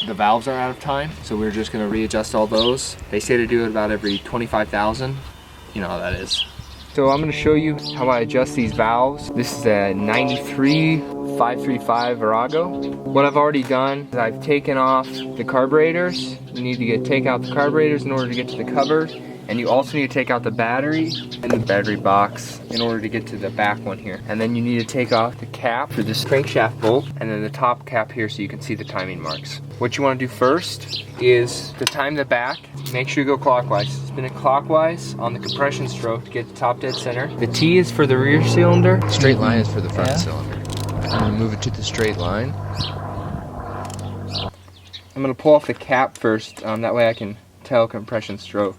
the valves are out of time, so we're just gonna readjust all those. They say to do it about every 25,000. You know how that is. So I'm gonna show you how I adjust these valves. This is a 93 535 Virago. What I've already done is I've taken off the carburetors. You need to take out the carburetors in order to get to the cover. And you also need to take out the battery and the battery box in order to get to the back one here. And then you need to take off the cap for this crankshaft bolt and then the top cap here so you can see the timing marks. What you want to do first is to time the back. Make sure you go clockwise. Spin it clockwise on the compression stroke to get the top dead center. The T is for the rear cylinder. Straight line is for the front cylinder. I'm gonna move it to the straight line. I'm gonna pull off the cap first. That way I can tell compression stroke.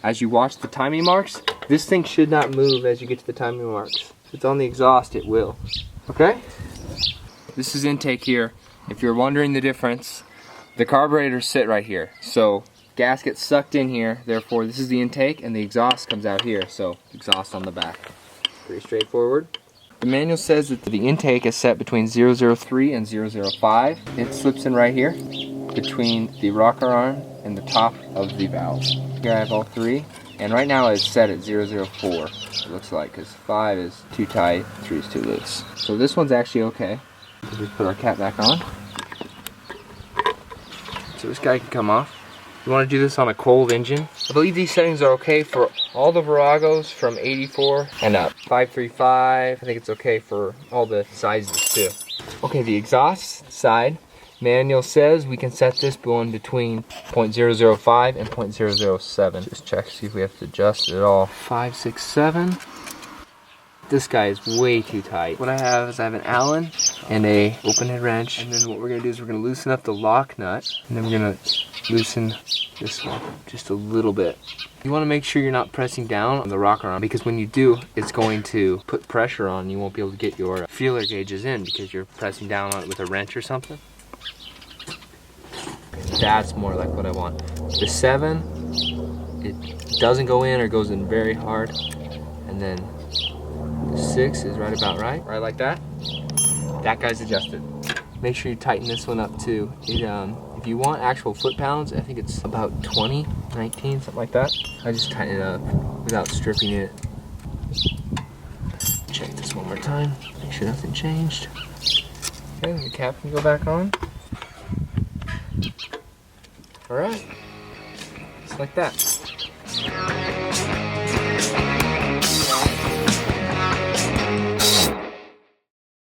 As you watch the timing marks, this thing should not move as you get to the timing marks. If it's on the exhaust, it will. Okay? This is intake here. If you're wondering the difference, the carburetors sit right here. So gas gets sucked in here, therefore this is the intake and the exhaust comes out here. So exhaust on the back. Pretty straightforward. The manual says that the intake is set between 003 and 005. It slips in right here between the rocker arm and the top of the valves. Here I have all three, and right now it's set at 004, it looks like, because 5 is too tight, 3 is too loose. So this one's actually okay. We'll just put our cap back on. So this guy can come off. You want to do this on a cold engine. I believe these settings are okay for all the Viragos from 84 and up. 535, I think it's okay for all the sizes too. Okay, the exhaust side. Manual says we can set this one between 0.005 and 0.007. Just check, see if we have to adjust it at all. 5, 6, 7. This guy is way too tight. What I have is I have an Allen and a open head wrench. And then what we're gonna do is we're gonna loosen up the lock nut. And then we're gonna loosen this one just a little bit. You wanna make sure you're not pressing down on the rocker arm, because when you do, it's going to put pressure on. You won't be able to get your feeler gauges in because you're pressing down on it with a wrench or something. That's more like what I want. The 7, it doesn't go in or goes in very hard. And then the 6 is right about right like that. That guy's adjusted. Make sure you tighten this one up too. If you want actual foot pounds, I think it's about 20, 19, something like that. I just tighten it up without stripping it. Check this one more time. Make sure nothing changed. Okay, the cap can go back on. Alright, just like that.